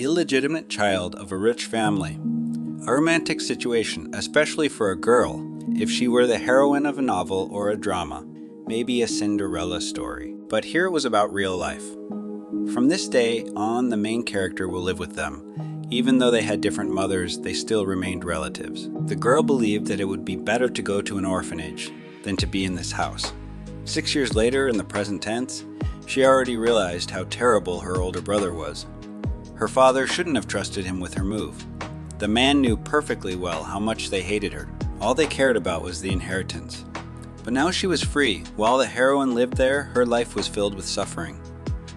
illegitimate child of a rich family. A romantic situation, especially for a girl, if she were the heroine of a novel or a drama, maybe a Cinderella story. But here it was about real life. From this day on, the main character will live with them. Even though they had different mothers, they still remained relatives. The girl believed that it would be better to go to an orphanage than to be in this house. 6 years later, in the present tense, she already realized how terrible her older brother was. Her father shouldn't have trusted him with her move. The man knew perfectly well how much they hated her. All they cared about was the inheritance. But now she was free. While the heroine lived there, her life was filled with suffering.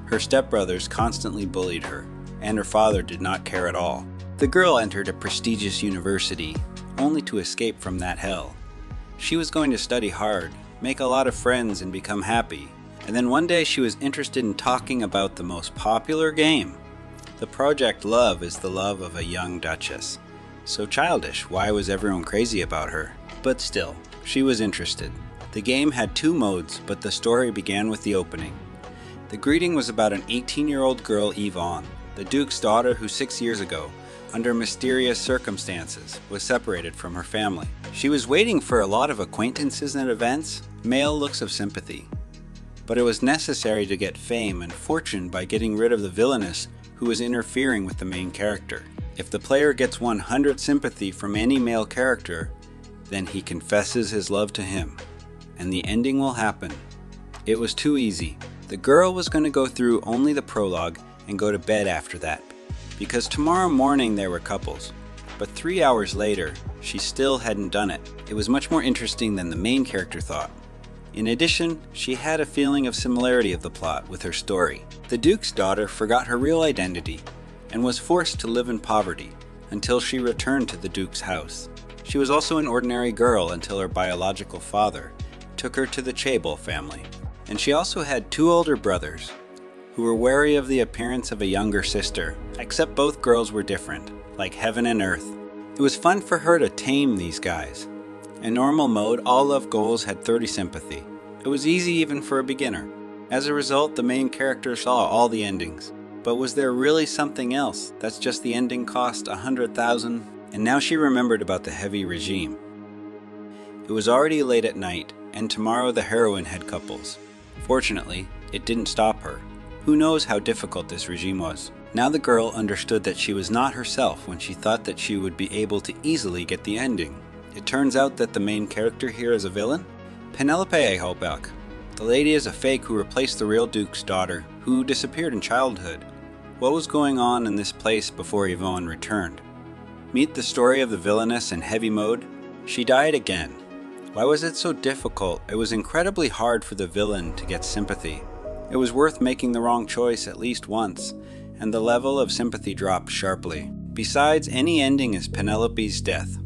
Her stepbrothers constantly bullied her, and her father did not care at all. The girl entered a prestigious university, only to escape from that hell. She was going to study hard, make a lot of friends, and become happy. And then one day she was interested in talking about the most popular game. The Project Love is the love of a young duchess. So childish, why was everyone crazy about her? But still, she was interested. The game had 2 modes, but the story began with the opening. The greeting was about an 18-year-old girl, Yvonne, the Duke's daughter who 6 years ago, under mysterious circumstances, was separated from her family. She was waiting for a lot of acquaintances and events, male looks of sympathy. But it was necessary to get fame and fortune by getting rid of the villainess who was interfering with the main character. If the player gets 100 sympathy from any male character, then he confesses his love to him, and the ending will happen. It was too easy. The girl was going to go through only the prologue and go to bed after that, because tomorrow morning there were couples. But 3 hours later, she still hadn't done it. It was much more interesting than the main character thought. In addition, she had a feeling of similarity of the plot with her story. The Duke's daughter forgot her real identity and was forced to live in poverty until she returned to the Duke's house. She was also an ordinary girl until her biological father took her to the Chable family. And she also had 2 older brothers who were wary of the appearance of a younger sister, except both girls were different, like heaven and earth. It was fun for her to tame these guys. In normal mode, all love goals had 30 sympathy. It was easy even for a beginner. As a result, the main character saw all the endings. But was there really something else? That's just the ending cost 100,000, and now she remembered about the heavy regime. It was already late at night, and tomorrow the heroine had couples. Fortunately, it didn't stop her. Who knows how difficult this regime was? Now the girl understood that she was not herself when she thought that she would be able to easily get the ending. It turns out that the main character here is a villain? Penelope Holbach. The lady is a fake who replaced the real Duke's daughter, who disappeared in childhood. What was going on in this place before Yvonne returned? Meet the story of the villainess in heavy mode. She died again. Why was it so difficult? It was incredibly hard for the villain to get sympathy. It was worth making the wrong choice at least once, and the level of sympathy dropped sharply. Besides, any ending is Penelope's death.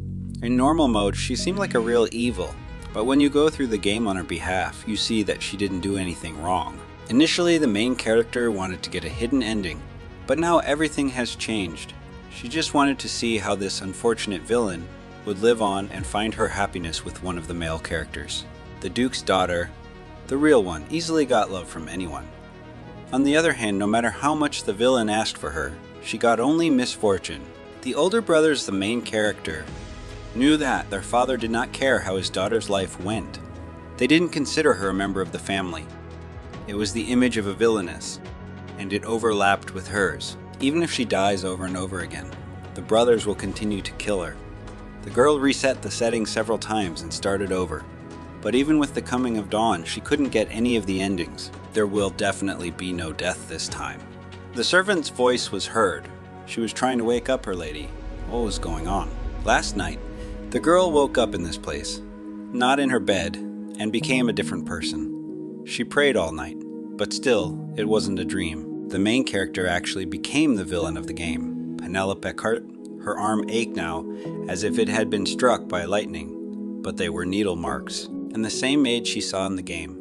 In normal mode, she seemed like a real evil, but when you go through the game on her behalf, you see that she didn't do anything wrong. Initially, the main character wanted to get a hidden ending, but now everything has changed. She just wanted to see how this unfortunate villain would live on and find her happiness with one of the male characters. The Duke's daughter, the real one, easily got love from anyone. On the other hand, no matter how much the villain asked for her, she got only misfortune. The older brothers, the main character, knew that their father did not care how his daughter's life went. They didn't consider her a member of the family. It was the image of a villainess, and it overlapped with hers. Even if she dies over and over again, the brothers will continue to kill her. The girl reset the settings several times and started over. But even with the coming of dawn, she couldn't get any of the endings. There will definitely be no death this time. The servant's voice was heard. She was trying to wake up her lady. What was going on? Last night, the girl woke up in this place, not in her bed, and became a different person. She prayed all night, but still, it wasn't a dream. The main character actually became the villain of the game. Penelope Cart. Her arm ached now, as if it had been struck by lightning, but they were needle marks, and the same maid she saw in the game.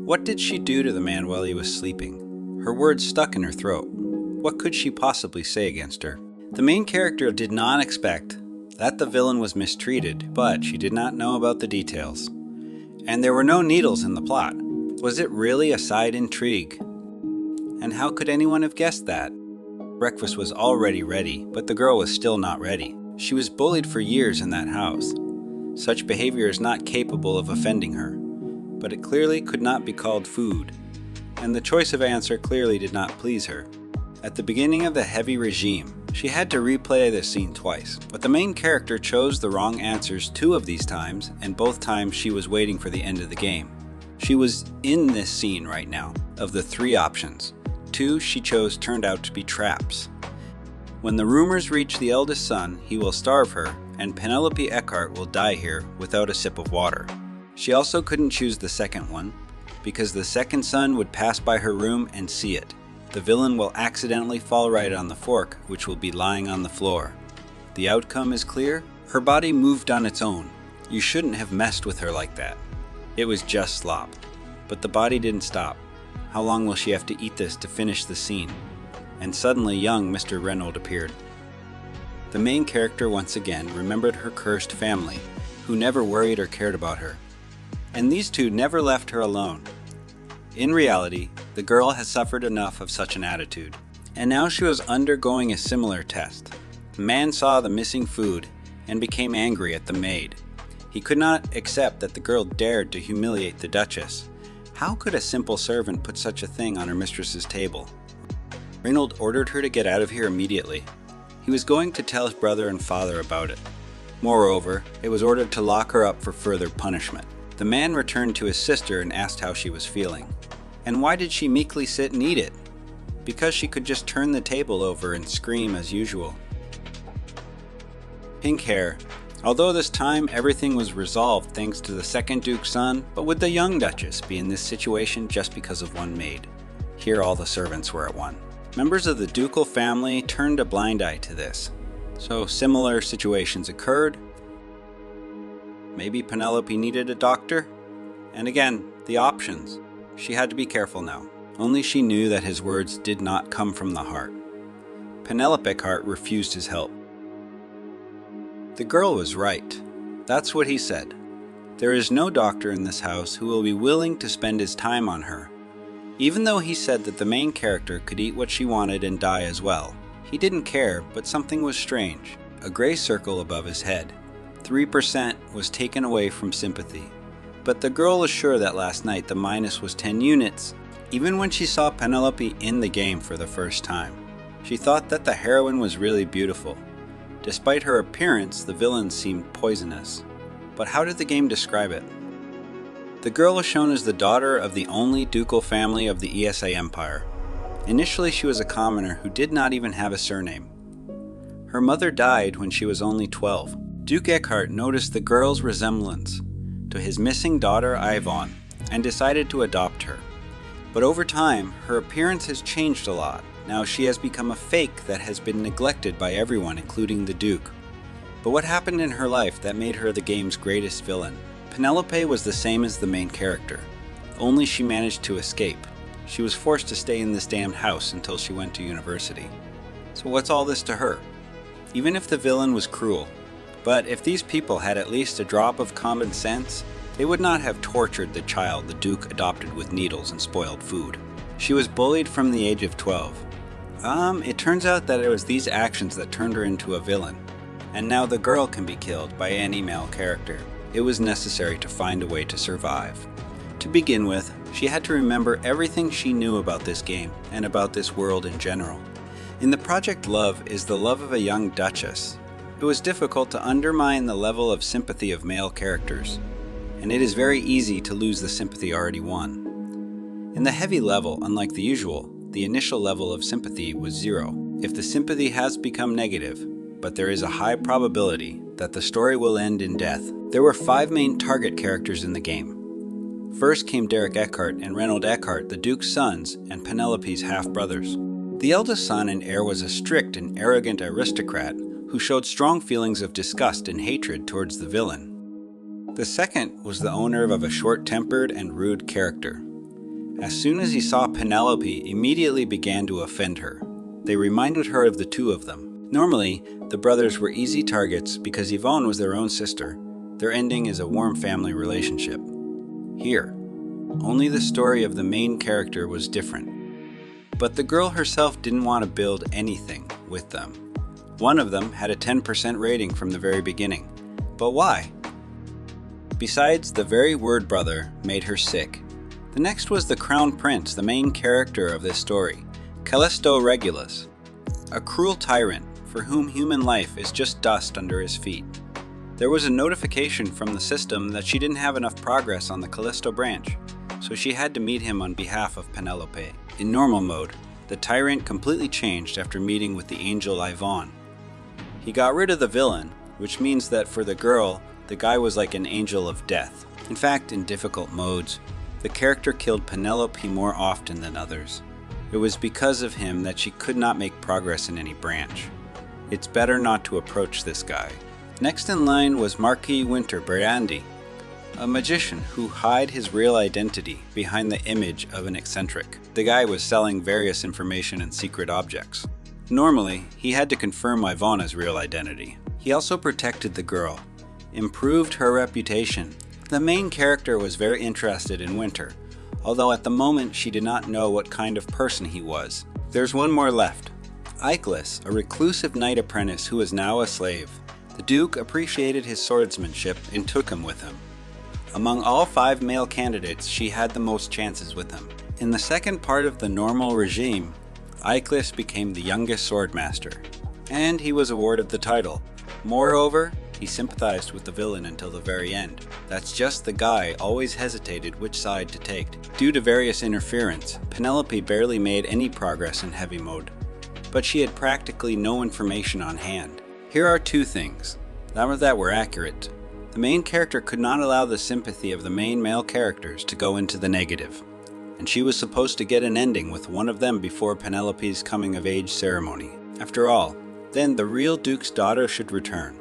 What did she do to the man while he was sleeping? Her words stuck in her throat. What could she possibly say against her? The main character did not expect that the villain was mistreated, but she did not know about the details. And there were no needles in the plot. Was it really a side intrigue? And how could anyone have guessed that? Breakfast was already ready, but the girl was still not ready. She was bullied for years in that house. Such behavior is not capable of offending her, but it clearly could not be called food, and the choice of answer clearly did not please her. At the beginning of the heavy regime, she had to replay this scene twice, but the main character chose the wrong answers 2 of these times, and both times she was waiting for the end of the game. She was in this scene right now. Of the 3 options, 2 she chose turned out to be traps. When the rumors reach the eldest son, he will starve her, and Penelope Eckhart will die here without a sip of water. She also couldn't choose the second one, because the second son would pass by her room and see it. The villain will accidentally fall right on the fork, which will be lying on the floor. The outcome is clear. Her body moved on its own. You shouldn't have messed with her like that. It was just slop. But the body didn't stop. How long will she have to eat this to finish the scene? And suddenly young Mr. Reynolds appeared. The main character once again remembered her cursed family, who never worried or cared about her. And these 2 never left her alone. In reality, the girl has suffered enough of such an attitude, and now she was undergoing a similar test. The man saw the missing food and became angry at the maid. He could not accept that the girl dared to humiliate the Duchess. How could a simple servant put such a thing on her mistress's table? Reynolds ordered her to get out of here immediately. He was going to tell his brother and father about it. Moreover, it was ordered to lock her up for further punishment. The man returned to his sister and asked how she was feeling. And why did she meekly sit and eat it? Because she could just turn the table over and scream as usual. Pink hair. Although this time everything was resolved thanks to the second Duke's son, but would the young Duchess be in this situation just because of one maid? Here all the servants were at one. Members of the ducal family turned a blind eye to this. So similar situations occurred. Maybe Penelope needed a doctor? And again, the options. She had to be careful now. Only she knew that his words did not come from the heart. Penelope Eckhart refused his help. The girl was right. That's what he said. There is no doctor in this house who will be willing to spend his time on her. Even though he said that the main character could eat what she wanted and die as well, he didn't care, but something was strange. A gray circle above his head. 3% was taken away from sympathy. But the girl was sure that last night the minus was 10 units, even when she saw Penelope in the game for the first time. She thought that the heroine was really beautiful. Despite her appearance, the villain seemed poisonous. But how did the game describe it? The girl was shown as the daughter of the only ducal family of the ESA Empire. Initially she was a commoner who did not even have a surname. Her mother died when she was only 12. Duke Eckhart noticed the girl's resemblance to his missing daughter Yvonne and decided to adopt her. But over time, her appearance has changed a lot. Now she has become a fake that has been neglected by everyone, including the Duke. But what happened in her life that made her the game's greatest villain? Penelope was the same as the main character, only she managed to escape. She was forced to stay in this damned house until she went to university. So what's all this to her? Even if the villain was cruel, but if these people had at least a drop of common sense, they would not have tortured the child the Duke adopted with needles and spoiled food. She was bullied from the age of 12. It turns out that it was these actions that turned her into a villain. And now the girl can be killed by any male character. It was necessary to find a way to survive. To begin with, she had to remember everything she knew about this game and about this world in general. In the Project Love is the love of a young duchess. It was difficult to undermine the level of sympathy of male characters, and it is very easy to lose the sympathy already won. In the heavy level, unlike the usual, the initial level of sympathy was 0. If the sympathy has become negative, but there is a high probability that the story will end in death. There were 5 main target characters in the game. First came Derek Eckhart and Reynold Eckhart, the Duke's sons, and Penelope's half-brothers. The eldest son and heir was a strict and arrogant aristocrat who showed strong feelings of disgust and hatred towards the villain. The second was the owner of a short-tempered and rude character. As soon as he saw Penelope, immediately began to offend her. They reminded her of the 2 of them. Normally, the brothers were easy targets because Yvonne was their own sister. Their ending is a warm family relationship. Here, only the story of the main character was different. But the girl herself didn't want to build anything with them. One of them had a 10% rating from the very beginning. But why? Besides, the very word brother made her sick. The next was the Crown Prince, the main character of this story, Callisto Regulus, a cruel tyrant for whom human life is just dust under his feet. There was a notification from the system that she didn't have enough progress on the Callisto branch, so she had to meet him on behalf of Penelope. In normal mode, the tyrant completely changed after meeting with the angel Yvonne. He got rid of the villain, which means that for the girl, the guy was like an angel of death. In fact, in difficult modes, the character killed Penelope more often than others. It was because of him that she could not make progress in any branch. It's better not to approach this guy. Next in line was Marquis Winterbrandi, a magician who hid his real identity behind the image of an eccentric. The guy was selling various information and secret objects. Normally, he had to confirm Ivana's real identity. He also protected the girl, improved her reputation. The main character was very interested in Winter, although at the moment she did not know what kind of person he was. There's one more left. Isekai, a reclusive knight apprentice who is now a slave. The Duke appreciated his swordsmanship and took him with him. Among all 5 male candidates, she had the most chances with him. In the second part of the normal regime, Isekai became the youngest swordmaster, and he was awarded the title. Moreover, he sympathized with the villain until the very end. That's just the guy always hesitated which side to take. Due to various interference, Penelope barely made any progress in heavy mode, but she had practically no information on hand. Here are 2 things that were accurate. The main character could not allow the sympathy of the main male characters to go into the negative, and she was supposed to get an ending with one of them before Penelope's coming-of-age ceremony. After all, then the real Duke's daughter should return.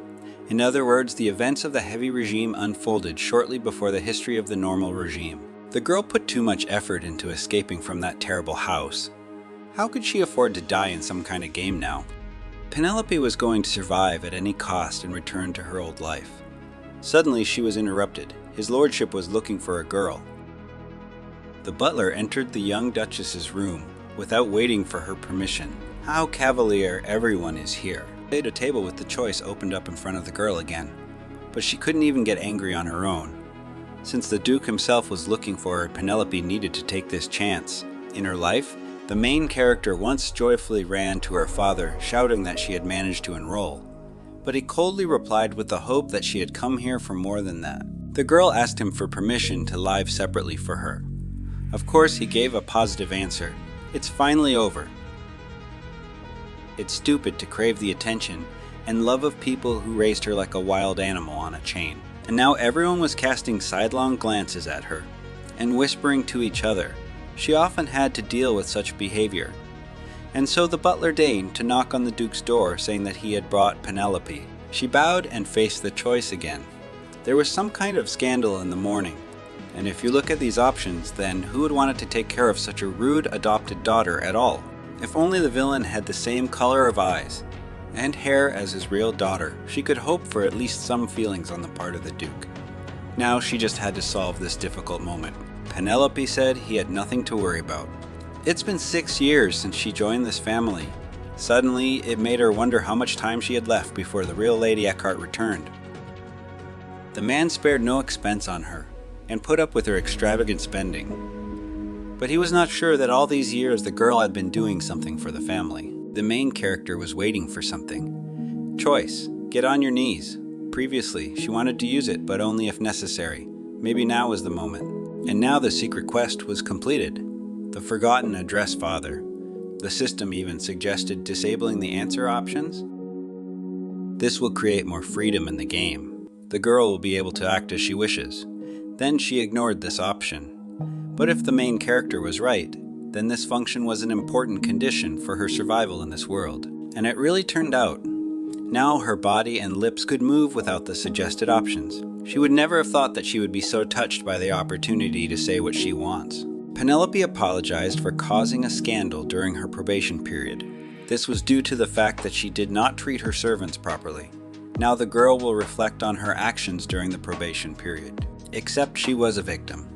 In other words, the events of the heavy regime unfolded shortly before the history of the normal regime. The girl put too much effort into escaping from that terrible house. How could she afford to die in some kind of game now? Penelope was going to survive at any cost and return to her old life. Suddenly she was interrupted. His lordship was looking for a girl. The butler entered the young duchess's room without waiting for her permission. How cavalier everyone is here. A table with the choice opened up in front of the girl again, but she couldn't even get angry on her own. Since the Duke himself was looking for her, Penelope needed to take this chance. In her life, the main character once joyfully ran to her father, shouting that she had managed to enroll, but he coldly replied with the hope that she had come here for more than that. The girl asked him for permission to live separately for her. Of course, he gave a positive answer. It's finally over. It's stupid to crave the attention and love of people who raised her like a wild animal on a chain. And now everyone was casting sidelong glances at her and whispering to each other. She often had to deal with such behavior. And so the butler deigned to knock on the Duke's door, saying that he had brought Penelope. She bowed and faced the choice again. There was some kind of scandal in the morning, and if you look at these options, then who would want to take care of such a rude adopted daughter at all? If only the villain had the same color of eyes and hair as his real daughter, she could hope for at least some feelings on the part of the Duke. Now she just had to solve this difficult moment. Penelope said he had nothing to worry about. It's been 6 years since she joined this family. Suddenly, it made her wonder how much time she had left before the real Lady Eckhart returned. The man spared no expense on her and put up with her extravagant spending. But he was not sure that all these years the girl had been doing something for the family. The main character was waiting for something. Choice. Get on your knees. Previously, she wanted to use it, but only if necessary. Maybe now was the moment. And now the secret quest was completed. The forgotten address father. The system even suggested disabling the answer options. This will create more freedom in the game. The girl will be able to act as she wishes. Then she ignored this option. But if the main character was right, then this function was an important condition for her survival in this world. And it really turned out. Now her body and lips could move without the suggested options. She would never have thought that she would be so touched by the opportunity to say what she wants. Penelope apologized for causing a scandal during her probation period. This was due to the fact that she did not treat her servants properly. Now the girl will reflect on her actions during the probation period. Except she was a victim.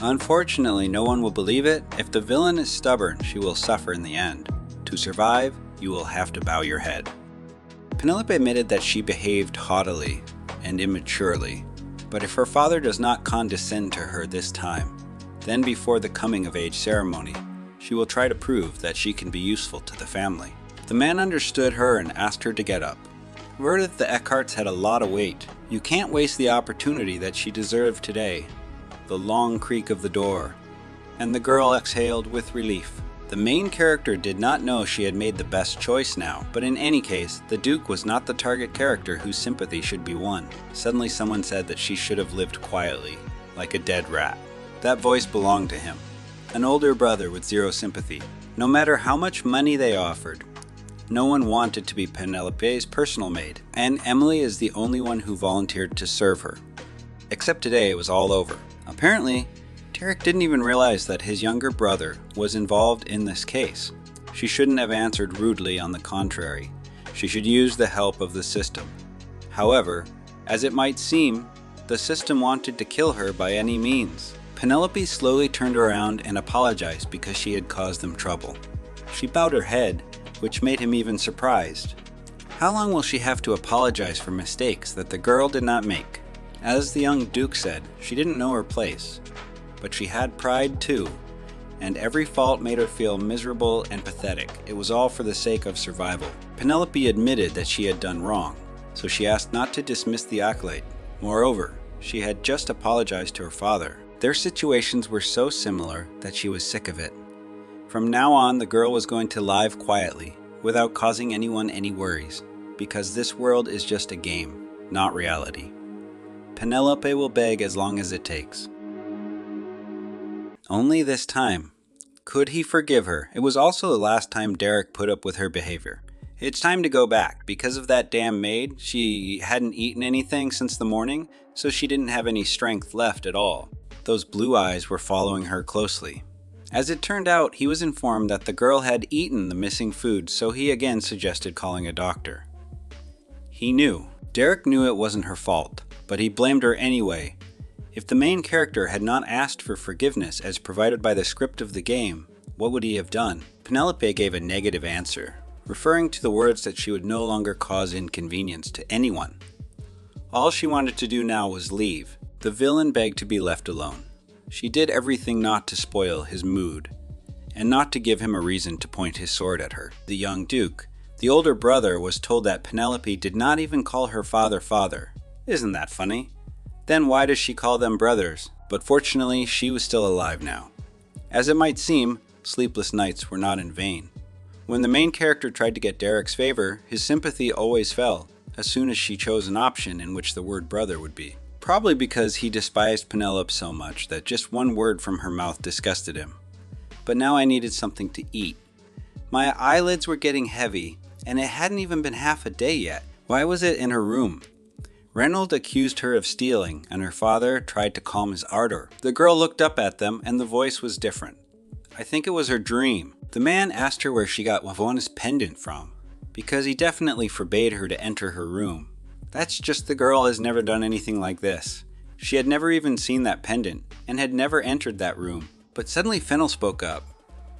Unfortunately, no one will believe it. If the villain is stubborn, she will suffer in the end. To survive, you will have to bow your head. Penelope admitted that she behaved haughtily and immaturely, but if her father does not condescend to her this time, then before the coming-of-age ceremony, she will try to prove that she can be useful to the family. The man understood her and asked her to get up. Word that the Eckharts had a lot of weight. You can't waste the opportunity that she deserved today. The long creak of the door, and the girl exhaled with relief. The main character did not know she had made the best choice now, but in any case, the Duke was not the target character whose sympathy should be won. Suddenly someone said that she should have lived quietly, like a dead rat. That voice belonged to him, an older brother with zero sympathy. No matter how much money they offered, no one wanted to be Penelope's personal maid, and Emily is the only one who volunteered to serve her. Except today it was all over. Apparently, Derek didn't even realize that his younger brother was involved in this case. She shouldn't have answered rudely, on the contrary. She should use the help of the system. However, as it might seem, the system wanted to kill her by any means. Penelope slowly turned around and apologized because she had caused them trouble. She bowed her head, which made him even surprised. How long will she have to apologize for mistakes that the girl did not make? As the young Duke said, she didn't know her place, but she had pride too, and every fault made her feel miserable and pathetic. It was all for the sake of survival. Penelope admitted that she had done wrong, so she asked not to dismiss the accolade. Moreover, she had just apologized to her father. Their situations were so similar that she was sick of it. From now on, the girl was going to live quietly, without causing anyone any worries, because this world is just a game, not reality. Penelope will beg as long as it takes. Only this time. Could he forgive her? It was also the last time Derek put up with her behavior. It's time to go back. Because of that damn maid, she hadn't eaten anything since the morning, so she didn't have any strength left at all. Those blue eyes were following her closely. As it turned out, he was informed that the girl had eaten the missing food, so he again suggested calling a doctor. He knew. Derek knew it wasn't her fault, but he blamed her anyway. If the main character had not asked for forgiveness as provided by the script of the game, what would he have done? Penelope gave a negative answer, referring to the words that she would no longer cause inconvenience to anyone. All she wanted to do now was leave. The villain begged to be left alone. She did everything not to spoil his mood, and not to give him a reason to point his sword at her. The young Duke, the older brother, was told that Penelope did not even call her father father. Isn't that funny? Then why does she call them brothers? But fortunately, she was still alive now. As it might seem, sleepless nights were not in vain. When the main character tried to get Derek's favor, his sympathy always fell, as soon as she chose an option in which the word brother would be. Probably because he despised Penelope so much that just one word from her mouth disgusted him. But now I needed something to eat. My eyelids were getting heavy, and it hadn't even been half a day yet. Why was it in her room? Reynolds accused her of stealing, and her father tried to calm his ardor. The girl looked up at them, and the voice was different. I think it was her dream. The man asked her where she got Wavona's pendant from, because he definitely forbade her to enter her room. That's just the girl has never done anything like this. She had never even seen that pendant, and had never entered that room. But suddenly Fennel spoke up.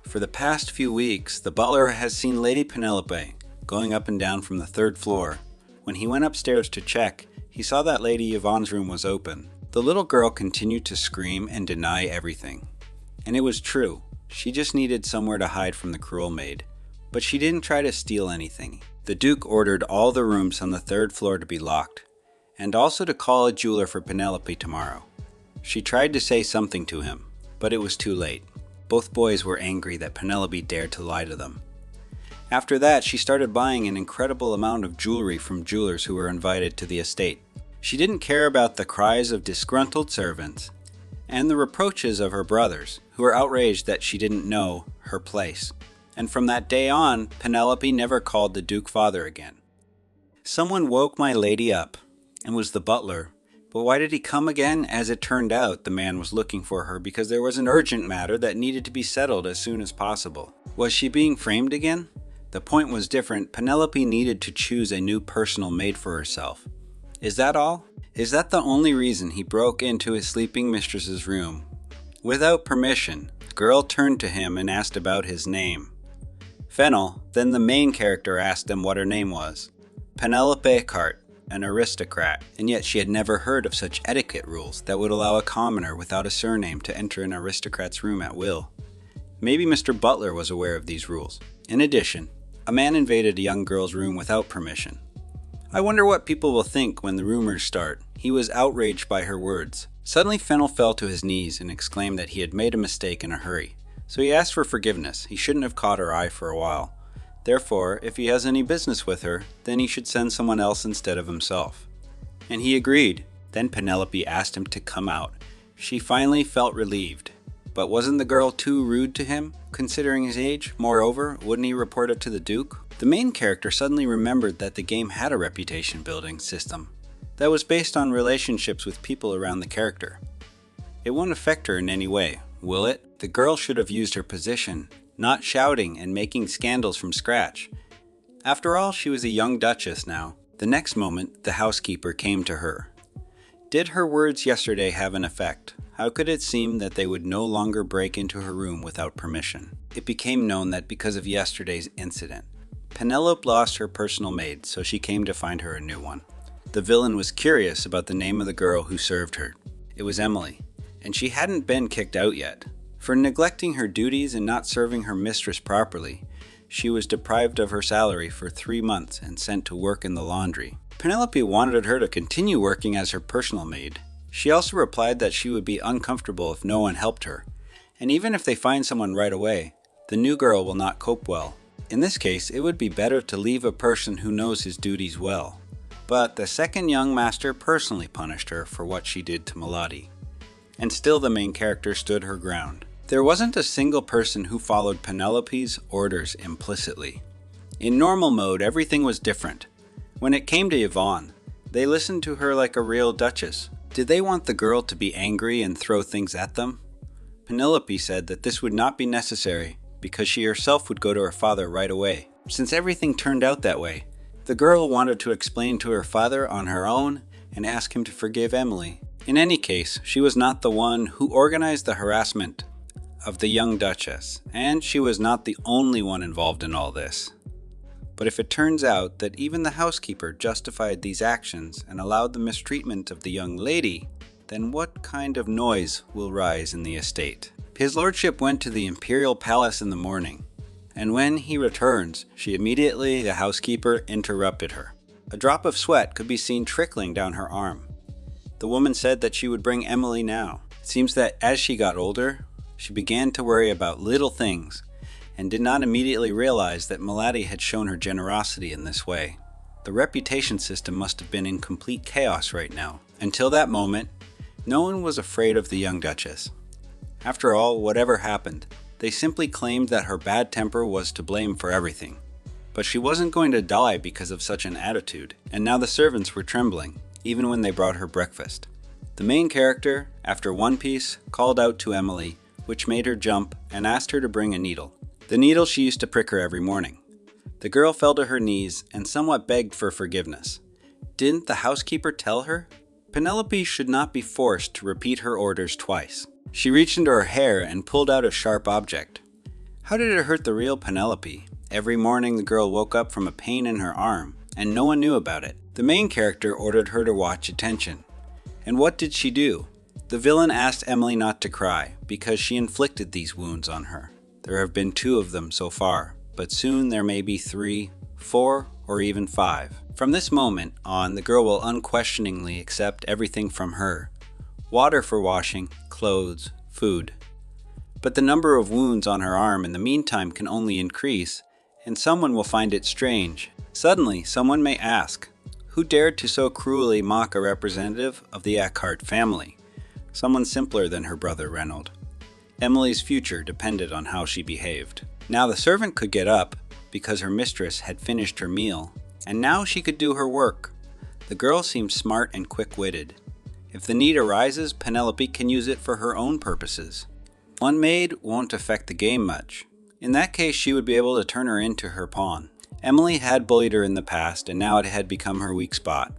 For the past few weeks, the butler has seen Lady Penelope going up and down from the 3rd floor. When he went upstairs to check, he saw that Lady Yvonne's room was open. The little girl continued to scream and deny everything. And it was true. She just needed somewhere to hide from the cruel maid. But she didn't try to steal anything. The Duke ordered all the rooms on the 3rd floor to be locked, and also to call a jeweler for Penelope tomorrow. She tried to say something to him, but it was too late. Both boys were angry that Penelope dared to lie to them. After that, she started buying an incredible amount of jewelry from jewelers who were invited to the estate. She didn't care about the cries of disgruntled servants and the reproaches of her brothers, who were outraged that she didn't know her place. And from that day on, Penelope never called the Duke father again. Someone woke my lady up, and was the butler. But why did he come again? As it turned out, the man was looking for her because there was an urgent matter that needed to be settled as soon as possible. Was she being framed again? The point was different. Penelope needed to choose a new personal maid for herself. Is that all? Is that the only reason he broke into his sleeping mistress's room? Without permission, the girl turned to him and asked about his name. Fennel, then the main character, asked him what her name was. Penelope Cart, an aristocrat, and yet she had never heard of such etiquette rules that would allow a commoner without a surname to enter an aristocrat's room at will. Maybe Mr. Butler was aware of these rules. In addition, a man invaded a young girl's room without permission. I wonder what people will think when the rumors start. He was outraged by her words. Suddenly Fennel fell to his knees and exclaimed that he had made a mistake in a hurry. So he asked for forgiveness. He shouldn't have caught her eye for a while. Therefore, if he has any business with her, then he should send someone else instead of himself. And he agreed. Then Penelope asked him to come out. She finally felt relieved. But wasn't the girl too rude to him, considering his age? Moreover, wouldn't he report it to the Duke? The main character suddenly remembered that the game had a reputation building system that was based on relationships with people around the character. It won't affect her in any way, will it? The girl should have used her position, not shouting and making scandals from scratch. After all, she was a young duchess now. The next moment, the housekeeper came to her. Did her words yesterday have an effect? How could it seem that they would no longer break into her room without permission? It became known that because of yesterday's incident, Penelope lost her personal maid, so she came to find her a new one. The villain was curious about the name of the girl who served her. It was Emily, and she hadn't been kicked out yet. For neglecting her duties and not serving her mistress properly, she was deprived of her salary for 3 months and sent to work in the laundry. Penelope wanted her to continue working as her personal maid. She also replied that she would be uncomfortable if no one helped her, and even if they find someone right away, the new girl will not cope well. In this case, it would be better to leave a person who knows his duties well. But the second young master personally punished her for what she did to Melody. And still the main character stood her ground. There wasn't a single person who followed Penelope's orders implicitly. In normal mode, everything was different. When it came to Yvonne, they listened to her like a real duchess. Did they want the girl to be angry and throw things at them? Penelope said that this would not be necessary because she herself would go to her father right away. Since everything turned out that way, the girl wanted to explain to her father on her own and ask him to forgive Emily. In any case, she was not the one who organized the harassment of the young duchess, and she was not the only one involved in all this. But if it turns out that even the housekeeper justified these actions and allowed the mistreatment of the young lady, then what kind of noise will rise in the estate? His lordship went to the imperial palace in the morning, and when he returns, the housekeeper interrupted her. A drop of sweat could be seen trickling down her arm. The woman said that she would bring Emily now. It seems that as she got older, she began to worry about little things and did not immediately realize that Melody had shown her generosity in this way. The reputation system must have been in complete chaos right now. Until that moment, no one was afraid of the young duchess. After all, whatever happened, they simply claimed that her bad temper was to blame for everything. But she wasn't going to die because of such an attitude, and now the servants were trembling, even when they brought her breakfast. The main character, after one piece, called out to Emily, which made her jump, and asked her to bring a needle. The needle she used to prick her every morning. The girl fell to her knees and somewhat begged for forgiveness. Didn't the housekeeper tell her? Penelope should not be forced to repeat her orders twice. She reached into her hair and pulled out a sharp object. How did it hurt the real Penelope? Every morning the girl woke up from a pain in her arm, and no one knew about it. The main character ordered her to watch attention. And what did she do? The villain asked Emily not to cry, because she inflicted these wounds on her. There have been 2 of them so far, but soon there may be 3, 4, or even 5. From this moment on, the girl will unquestioningly accept everything from her. Water for washing, clothes, food. But the number of wounds on her arm in the meantime can only increase, and someone will find it strange. Suddenly, someone may ask, who dared to so cruelly mock a representative of the Eckhart family? Someone simpler than her brother Reynold. Emily's future depended on how she behaved. Now the servant could get up, because her mistress had finished her meal, and now she could do her work. The girl seemed smart and quick-witted. If the need arises, Penelope can use it for her own purposes. One maid won't affect the game much. In that case, she would be able to turn her into her pawn. Emily had bullied her in the past, and now it had become her weak spot.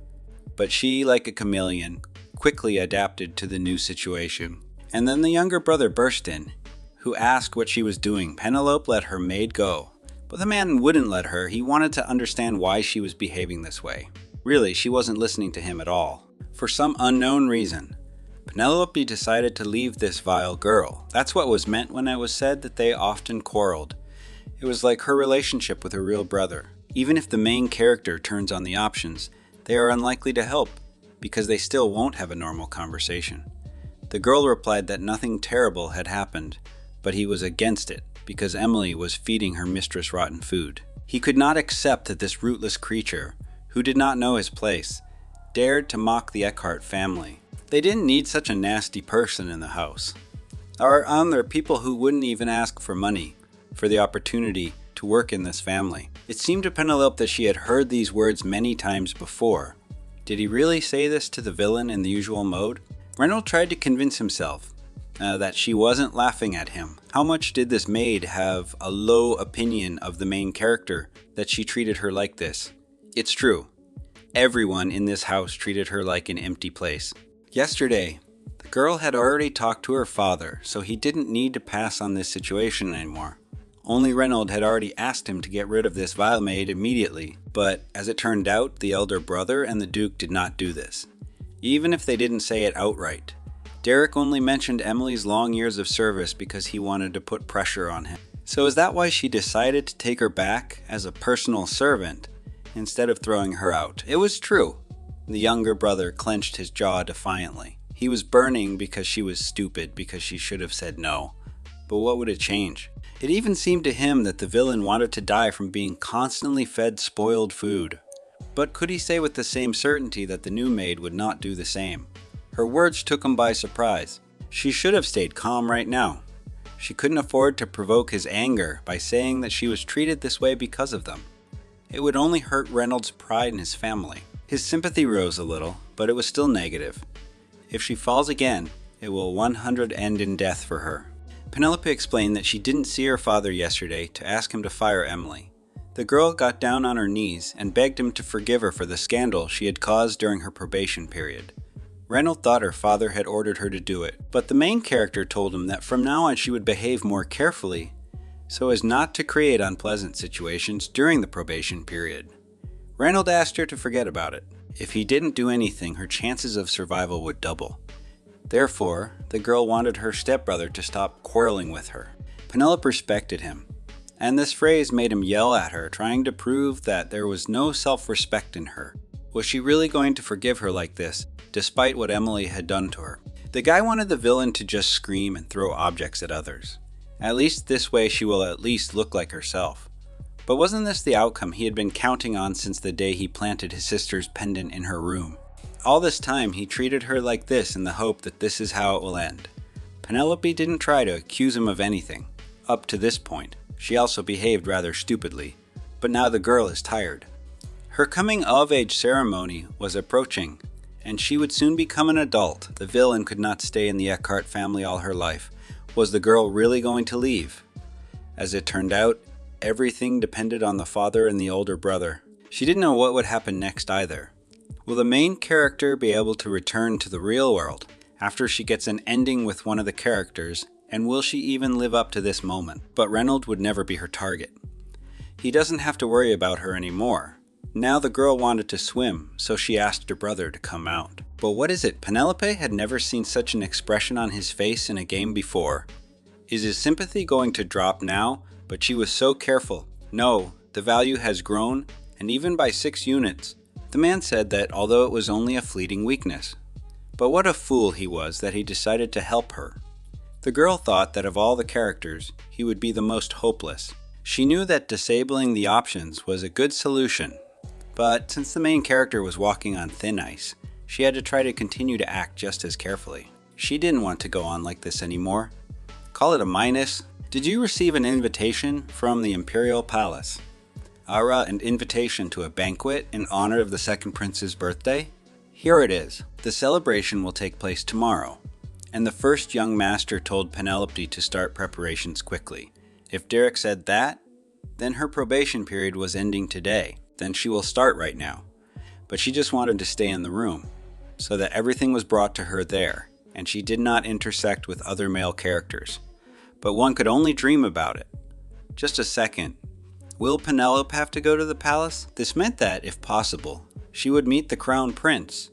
But she, like a chameleon, quickly adapted to the new situation. And then the younger brother burst in, who asked what she was doing. Penelope let her maid go, but the man wouldn't let her. He wanted to understand why she was behaving this way. Really, she wasn't listening to him at all. For some unknown reason, Penelope decided to leave this vile girl. That's what was meant when it was said that they often quarreled. It was like her relationship with her real brother. Even if the main character turns on the options, they are unlikely to help, because they still won't have a normal conversation. The girl replied that nothing terrible had happened, but he was against it, because Emily was feeding her mistress rotten food. He could not accept that this rootless creature, who did not know his place, dared to mock the Eckhart family. They didn't need such a nasty person in the house. There are people who wouldn't even ask for money for the opportunity to work in this family. It seemed to Penelope that she had heard these words many times before. Did he really say this to the villain in the usual mode? Reynolds tried to convince himself that she wasn't laughing at him. How much did this maid have a low opinion of the main character that she treated her like this? It's true. Everyone in this house treated her like an empty place. Yesterday, the girl had already talked to her father, so he didn't need to pass on this situation anymore. Only Reynolds had already asked him to get rid of this vile maid immediately, but as it turned out, the elder brother and the Duke did not do this. Even if they didn't say it outright, Derek only mentioned Emily's long years of service because he wanted to put pressure on him. So is that why she decided to take her back as a personal servant instead of throwing her out? It was true. The younger brother clenched his jaw defiantly. He was burning because she was stupid, because she should have said no. But what would it change? It even seemed to him that the villain wanted to die from being constantly fed spoiled food. But could he say with the same certainty that the new maid would not do the same? Her words took him by surprise. She should have stayed calm right now. She couldn't afford to provoke his anger by saying that she was treated this way because of them. It would only hurt Reynolds' pride in his family. His sympathy rose a little, but it was still negative. If she falls again, it will 100 end in death for her. Penelope explained that she didn't see her father yesterday to ask him to fire Emily. The girl got down on her knees and begged him to forgive her for the scandal she had caused during her probation period. Reynolds thought her father had ordered her to do it, but the main character told him that from now on she would behave more carefully so as not to create unpleasant situations during the probation period. Reynolds asked her to forget about it. If he didn't do anything, her chances of survival would double. Therefore, the girl wanted her stepbrother to stop quarreling with her. Penelope respected him, and this phrase made him yell at her, trying to prove that there was no self-respect in her. Was she really going to forgive her like this, despite what Emily had done to her? The guy wanted the villain to just scream and throw objects at others. At least this way she will at least look like herself. But wasn't this the outcome he had been counting on since the day he planted his sister's pendant in her room? All this time he treated her like this in the hope that this is how it will end. Penelope didn't try to accuse him of anything. Up to this point, she also behaved rather stupidly, but now the girl is tired. Her coming-of-age ceremony was approaching, and she would soon become an adult. The villain could not stay in the Eckhart family all her life. Was the girl really going to leave? As it turned out, everything depended on the father and the older brother. She didn't know what would happen next either. Will the main character be able to return to the real world after she gets an ending with one of the characters, and will she even live up to this moment? But Reynolds would never be her target. He doesn't have to worry about her anymore. Now the girl wanted to swim, so she asked her brother to come out. But what is it? Penelope had never seen such an expression on his face in a game before. Is his sympathy going to drop now? But she was so careful. No, the value has grown, and even by 6 units. The man said that although it was only a fleeting weakness. But what a fool he was that he decided to help her. The girl thought that of all the characters, he would be the most hopeless. She knew that disabling the options was a good solution. But since the main character was walking on thin ice, she had to try to continue to act just as carefully. She didn't want to go on like this anymore. Call it a minus. Did you receive an invitation from the Imperial Palace? An invitation to a banquet in honor of the second prince's birthday? Here it is. The celebration will take place tomorrow, and the first young master told Penelope to start preparations quickly. If Derek said that, then her probation period was ending today. Then she will start right now. But she just wanted to stay in the room, so that everything was brought to her there. and she did not intersect with other male characters. But one could only dream about it. Just a second. Will Penelope have to go to the palace? This meant that, if possible, she would meet the crown prince.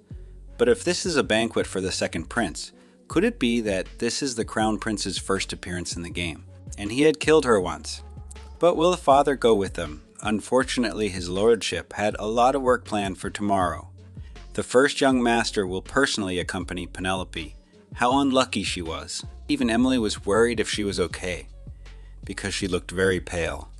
But if this is a banquet for the second prince, could it be that this is the crown prince's first appearance in the game, and he had killed her once? But will the father go with them? Unfortunately, his lordship had a lot of work planned for tomorrow. The first young master will personally accompany Penelope. How unlucky she was. Even Emily was worried if she was okay, because she looked very pale.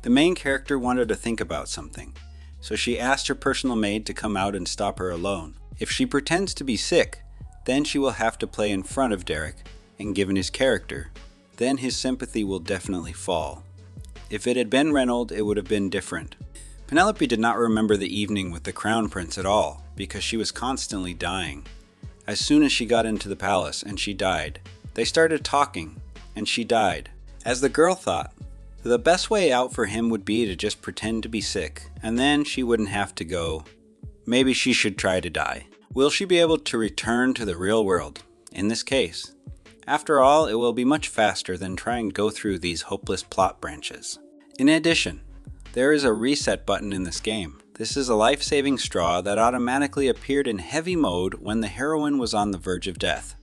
The main character wanted to think about something, so she asked her personal maid to come out and stop her alone. If she pretends to be sick, then she will have to play in front of Derek, and given his character, then his sympathy will definitely fall. If it had been Reynold, it would have been different. Penelope did not remember the evening with the crown prince at all, because she was constantly dying. As soon as she got into the palace and she died, they started talking, and she died. As the girl thought, the best way out for him would be to just pretend to be sick, and then she wouldn't have to go. Maybe she should try to die. Will she be able to return to the real world? In this case. After all, it will be much faster than trying to go through these hopeless plot branches. In addition, there is a reset button in this game. This is a life-saving straw that automatically appeared in heavy mode when the heroine was on the verge of death.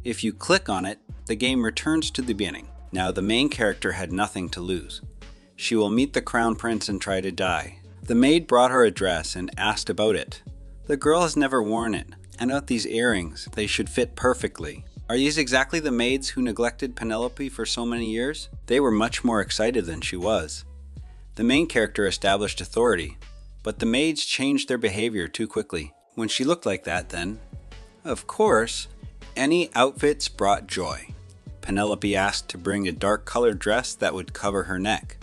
If you click on it, the game returns to the beginning. Now the main character had nothing to lose. She will meet the crown prince and try to die. The maid brought her a dress and asked about it. The girl has never worn it, and about these earrings, they should fit perfectly. Are these exactly the maids who neglected Penelope for so many years? They were much more excited than she was. The main character established authority, but the maids changed their behavior too quickly. When she looked like that then, of course, any outfits brought joy. Penelope asked to bring a dark colored dress that would cover her neck,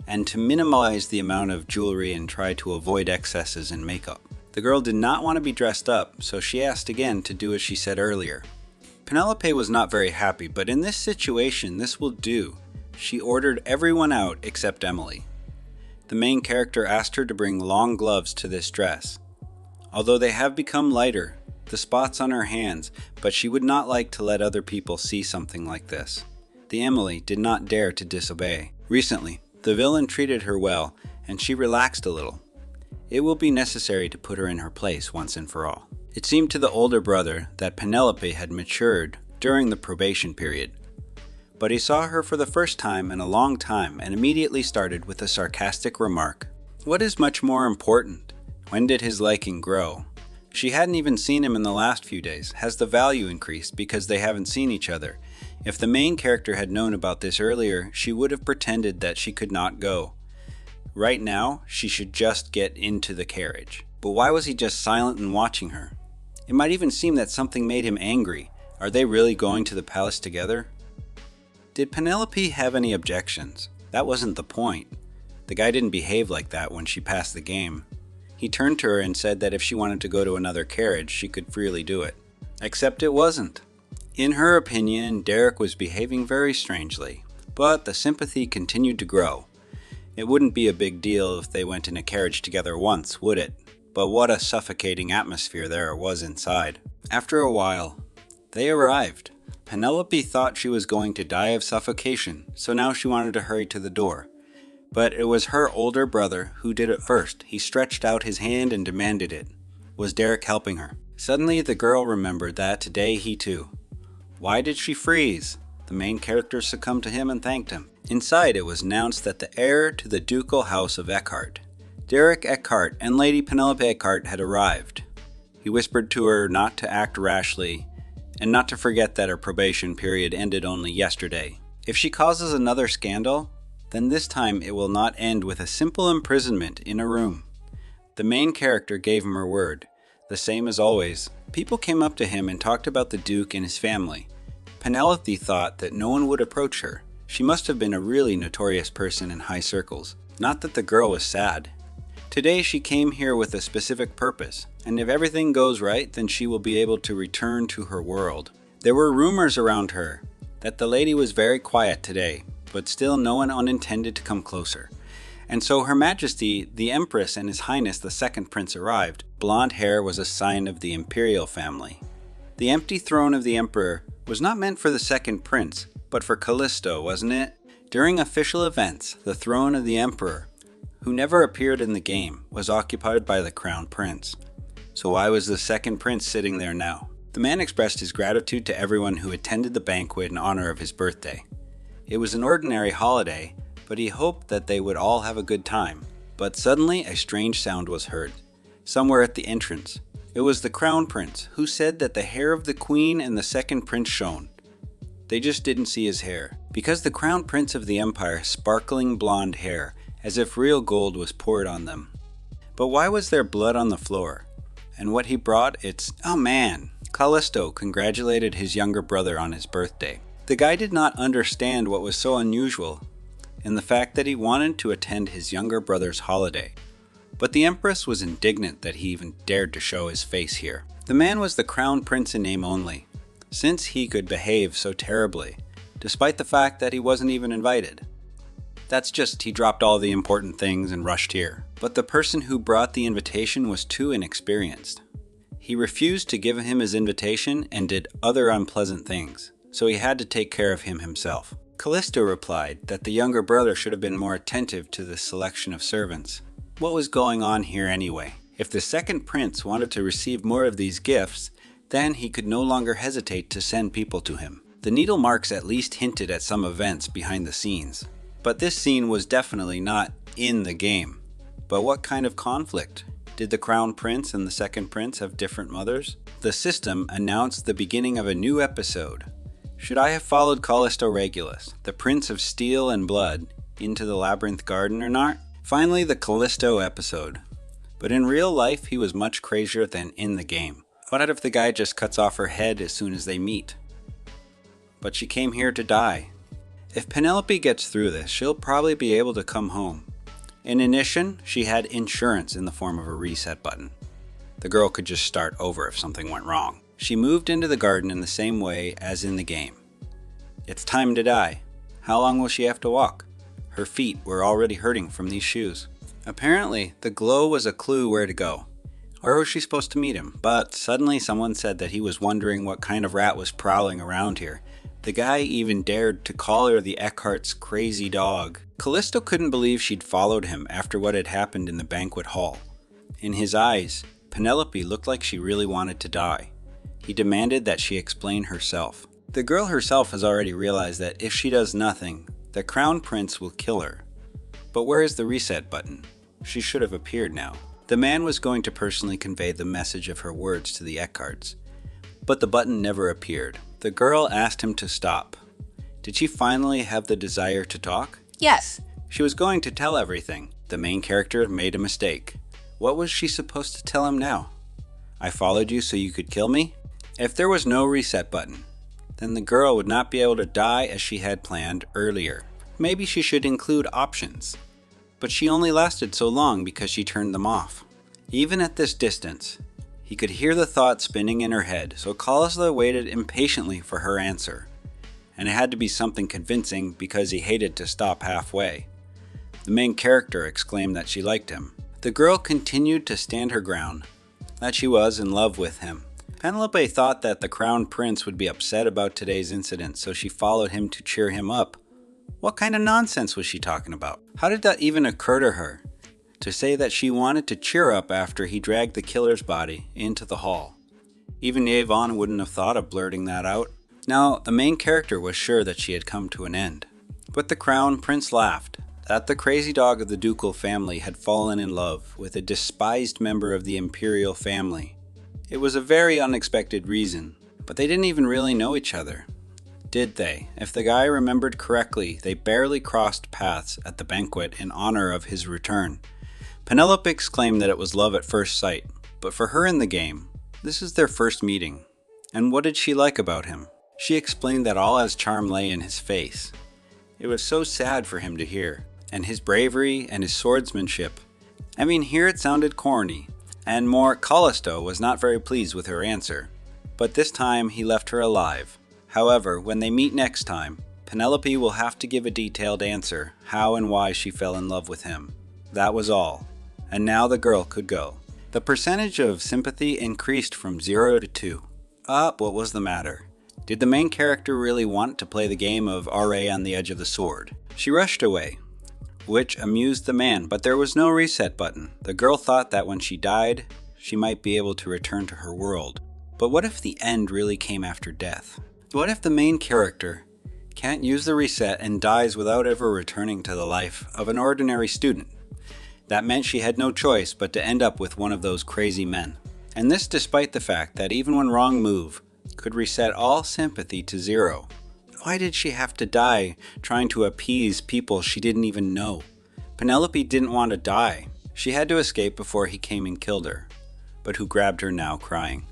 and to minimize the amount of jewelry and try to avoid excesses in makeup. The girl did not want to be dressed up, so she asked again to do as she said earlier. Penelope was not very happy, but in this situation, this will do. She ordered everyone out except Emily. The main character asked her to bring long gloves to this dress. Although they have become lighter, the spots on her hands, but she would not like to let other people see something like this. The Emily did not dare to disobey. Recently, the villain treated her well, and she relaxed a little. It will be necessary to put her in her place once and for all. It seemed to the older brother that Penelope had matured during the probation period. But he saw her for the first time in a long time and immediately started with a sarcastic remark. What is much more important? When did his liking grow? She hadn't even seen him in the last few days. Has the value increased because they haven't seen each other? If the main character had known about this earlier, she would have pretended that she could not go. Right now, she should just get into the carriage. But why was he just silent and watching her? It might even seem that something made him angry. Are they really going to the palace together? Did Penelope have any objections? That wasn't the point. The guy didn't behave like that when she passed the game. He turned to her and said that if she wanted to go to another carriage, she could freely do it. Except it wasn't. In her opinion, Derek was behaving very strangely, but the sympathy continued to grow. It wouldn't be a big deal if they went in a carriage together once, would it? But what a suffocating atmosphere there was inside. After a while, they arrived. Penelope thought she was going to die of suffocation, so now she wanted to hurry to the door. But it was her older brother who did it first. He stretched out his hand and demanded it. Was Derek helping her? Suddenly the girl remembered that today he too. Why did she freeze? The main character succumbed to him and thanked him. Inside it was announced that the heir to the ducal house of Eckhart, Derek Eckhart, and Lady Penelope Eckhart had arrived. He whispered to her not to act rashly, and not to forget that her probation period ended only yesterday. If she causes another scandal, then this time it will not end with a simple imprisonment in a room. The main character gave him her word. The same as always, people came up to him and talked about the Duke and his family. Penelope thought that no one would approach her. She must have been a really notorious person in high circles. Not that the girl was sad. Today she came here with a specific purpose, and if everything goes right, then she will be able to return to her world. There were rumors around her that the lady was very quiet today, but still no one unintended to come closer. And so Her Majesty, the Empress, and His Highness the Second Prince arrived. Blonde hair was a sign of the imperial family. The empty throne of the emperor was not meant for the second prince, but for Callisto, wasn't it? During official events, the throne of the emperor, who never appeared in the game, was occupied by the crown prince. So why was the second prince sitting there now? The man expressed his gratitude to everyone who attended the banquet in honor of his birthday. It was an ordinary holiday, but he hoped that they would all have a good time. But suddenly a strange sound was heard, somewhere at the entrance. It was the crown prince, who said that the hair of the queen and the second prince shone. They just didn't see his hair, because the crown prince of the empire has sparkling blonde hair, as if real gold was poured on them. But why was there blood on the floor? And what he brought, oh man! Callisto congratulated his younger brother on his birthday. The guy did not understand what was so unusual in the fact that he wanted to attend his younger brother's holiday. But the empress was indignant that he even dared to show his face here. The man was the crown prince in name only, since he could behave so terribly, despite the fact that he wasn't even invited. That's just, he dropped all the important things and rushed here. But the person who brought the invitation was too inexperienced. He refused to give him his invitation and did other unpleasant things, so he had to take care of him himself. Callisto replied that the younger brother should have been more attentive to the selection of servants. What was going on here anyway? If the second prince wanted to receive more of these gifts, then he could no longer hesitate to send people to him. The needle marks at least hinted at some events behind the scenes. But this scene was definitely not in the game. But what kind of conflict? Did the crown prince and the second prince have different mothers? The system announced the beginning of a new episode. Should I have followed Callisto Regulus, the prince of steel and blood, into the labyrinth garden or not? Finally, the Callisto episode. But in real life, he was much crazier than in the game. What if the guy just cuts off her head as soon as they meet? But she came here to die. If Penelope gets through this, she'll probably be able to come home. In addition, she had insurance in the form of a reset button. The girl could just start over if something went wrong. She moved into the garden in the same way as in the game. It's time to die. How long will she have to walk? Her feet were already hurting from these shoes. Apparently, the glow was a clue where to go. Or was she supposed to meet him? But suddenly someone said that he was wondering what kind of rat was prowling around here. The guy even dared to call her the Eckhart's crazy dog. Callisto couldn't believe she'd followed him after what had happened in the banquet hall. In his eyes, Penelope looked like she really wanted to die. He demanded that she explain herself. The girl herself has already realized that if she does nothing, the crown prince will kill her. But where is the reset button? She should have appeared now. The man was going to personally convey the message of her words to the Eckharts, but the button never appeared. The girl asked him to stop. Did she finally have the desire to talk? Yes. She was going to tell everything. The main character made a mistake. What was she supposed to tell him now? I followed you so you could kill me? If there was no reset button, then the girl would not be able to die as she had planned earlier. Maybe she should include options. But she only lasted so long because she turned them off. Even at this distance, he could hear the thought spinning in her head, so Callisto waited impatiently for her answer. And it had to be something convincing because he hated to stop halfway. The main character exclaimed that she liked him. The girl continued to stand her ground, that she was in love with him. Penelope thought that the crown prince would be upset about today's incident, so she followed him to cheer him up. What kind of nonsense was she talking about? How did that even occur to her? To say that she wanted to cheer up after he dragged the killer's body into the hall. Even Yvonne wouldn't have thought of blurting that out. Now, the main character was sure that she had come to an end. But the crown prince laughed, that the crazy dog of the ducal family had fallen in love with a despised member of the imperial family. It was a very unexpected reason, but they didn't even really know each other. Did they? If the guy remembered correctly, they barely crossed paths at the banquet in honor of his return. Penelope exclaimed that it was love at first sight, but for her in the game, this is their first meeting. And what did she like about him? She explained that all his charm lay in his face. It was so sad for him to hear, and his bravery and his swordsmanship. I mean, here it sounded corny, and more. Callisto was not very pleased with her answer, but this time he left her alive. However, when they meet next time, Penelope will have to give a detailed answer how and why she fell in love with him. That was all, and now the girl could go. The percentage of sympathy increased from 0 to 2. What was the matter? Did the main character really want to play the game of RA on the edge of the sword? She rushed away, which amused the man, but there was no reset button. The girl thought that when she died, she might be able to return to her world. But what if the end really came after death? What if the main character can't use the reset and dies without ever returning to the life of an ordinary student? That meant she had no choice but to end up with one of those crazy men. And this despite the fact that even one wrong move could reset all sympathy to zero. Why did she have to die trying to appease people she didn't even know? Penelope didn't want to die. She had to escape before he came and killed her. But who grabbed her now, crying?